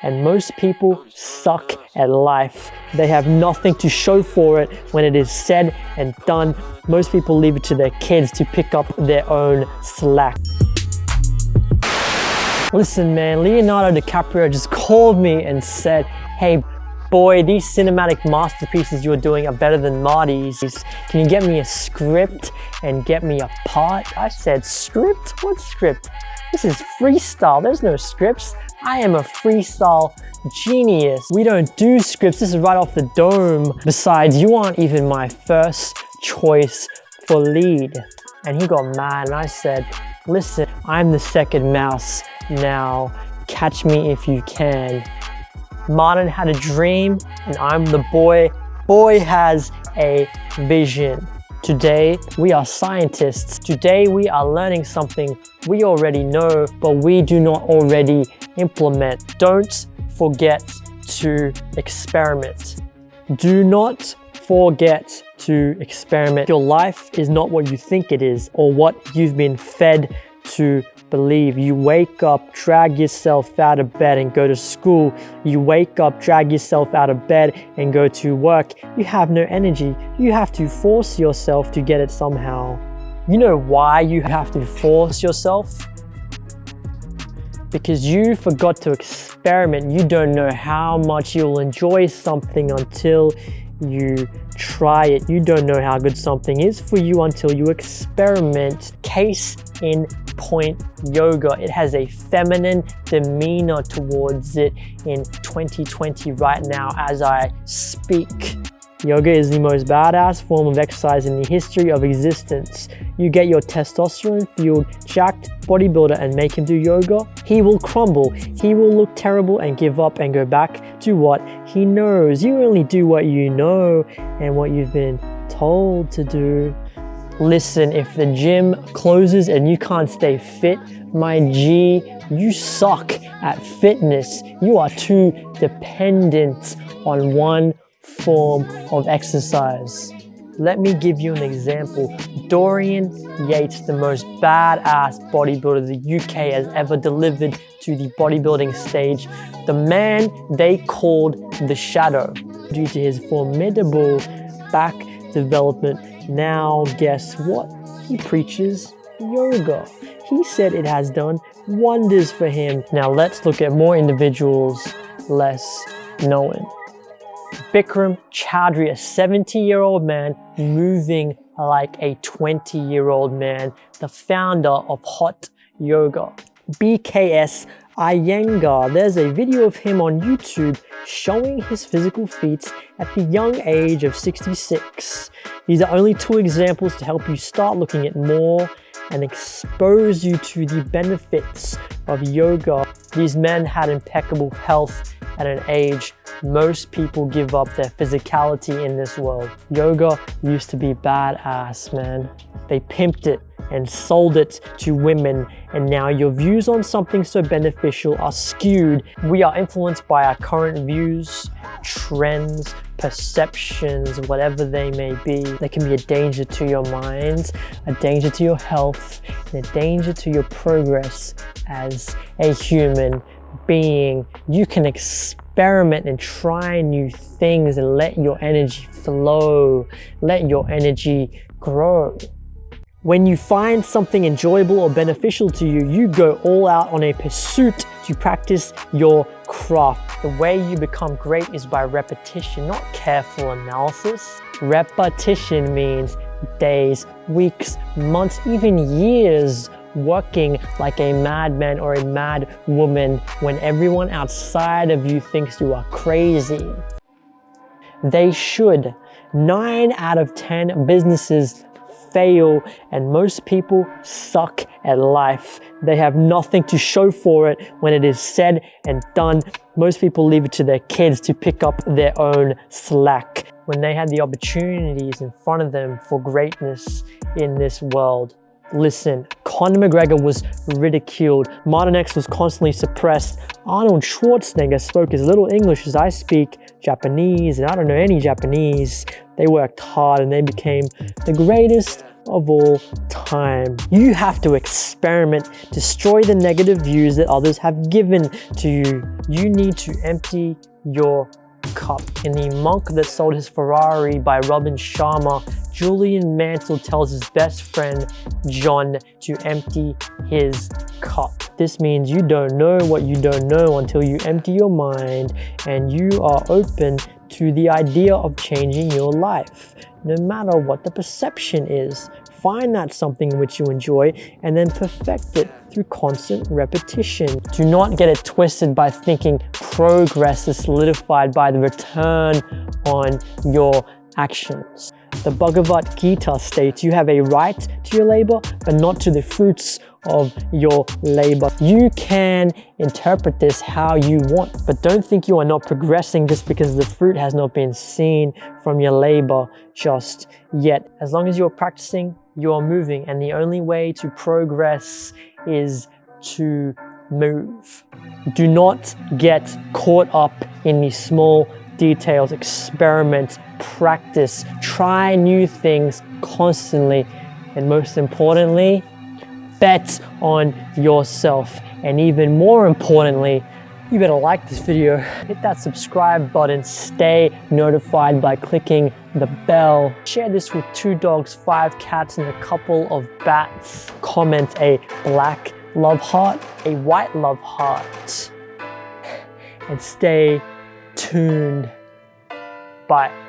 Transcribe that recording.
and most people suck at life. They have nothing to show for it when it is said and done. Most people leave it to their kids to pick up their own slack. Listen, man, Leonardo DiCaprio just called me and said, "Hey, boy, these cinematic masterpieces you're doing are better than Marty's. Can you get me a script and get me a part?" I said, "Script? What script? This is freestyle. There's no scripts. I am a freestyle genius. We don't do scripts. This is right off the dome. Besides, you aren't even my first choice for lead." And he got mad and I said, "Listen, I'm the second mouse now. Catch me if you can. Martin had a dream and I'm the boy. Boy has a vision. Today, we are scientists. Today, we are learning something we already know, but we do not already implement. Don't forget to experiment. Do not forget to experiment. Your life is not what you think it is or what you've been fed to believe. You wake up, drag yourself out of bed and go to school. You wake up, drag yourself out of bed and go to work. You have no energy. You have to force yourself to get it somehow. You know why you have to force yourself? Because you forgot to experiment. You don't know how much you'll enjoy something until you try it. You don't know how good something is for you until you experiment. Case in point, yoga. It has a feminine demeanor towards it in 2020 right now as I speak. Yoga is the most badass form of exercise in the history of existence. You get your testosterone-fueled, jacked bodybuilder and make him do yoga, he will crumble, he will look terrible and give up and go back to what he knows. You only do what you know and what you've been told to do. Listen, if the gym closes and you can't stay fit, my G, you suck at fitness. You are too dependent on one form of exercise. Let me give you an example. Dorian Yates, the most badass bodybuilder the UK has ever delivered to the bodybuilding stage, the man they called the Shadow, due to his formidable back development. Now guess what? He preaches yoga. He said it has done wonders for him. Now let's look at more individuals less known. Bikram Choudhury, a 70-year-old man moving like a 20-year-old man, the founder of Hot Yoga. BKS Iyengar, there's a video of him on YouTube showing his physical feats at the young age of 66. These are only two examples to help you start looking at more and expose you to the benefits of yoga. These men had impeccable health at an age most people give up their physicality in this world. Yoga used to be badass, man. They pimped it and sold it to women, and now your views on something so beneficial are skewed. We are influenced by our current views, trends, perceptions, whatever they may be. They can be a danger to your mind, a danger to your health, and a danger to your progress as a human being. You can experiment and try new things and let your energy flow, let your energy grow. When you find something enjoyable or beneficial to you, you go all out on a pursuit to practice your craft. The way you become great is by repetition, not careful analysis. Repetition means days, weeks, months, even years working like a madman or a mad woman when everyone outside of you thinks you are crazy. They should. 9 out of 10 businesses fail, and most people suck at life. They have nothing to show for it when it is said and done. Most people leave it to their kids to pick up their own slack when they had the opportunities in front of them for greatness in this world. Listen, Conor McGregor was ridiculed. Martin X was constantly suppressed. Arnold Schwarzenegger spoke as little English as I speak Japanese, and I don't know any Japanese. They worked hard and they became the greatest of all time. You have to experiment, destroy the negative views that others have given to you. You need to empty your cup. In The Monk That Sold His Ferrari by Robin Sharma, Julian Mansell tells his best friend John to empty his cup. This means you don't know what you don't know until you empty your mind and you are open to the idea of changing your life, no matter what the perception is. Find that something which you enjoy and then perfect it through constant repetition. Do not get it twisted by thinking progress is solidified by the return on your actions. The Bhagavad Gita states you have a right to your labor, but not to the fruits of your labor. You can interpret this how you want, but don't think you are not progressing just because the fruit has not been seen from your labor just yet. As long as you're practicing, you are moving, and the only way to progress is to move. Do not get caught up in the small details. Experiment, practice, try new things constantly, and most importantly, bet on yourself. And even more importantly, you better like this video, hit that subscribe button, stay notified by clicking the bell. Share this with 2 dogs, 5 cats, and a couple of bats. Comment a black love heart, a white love heart, and stay tuned. Bye.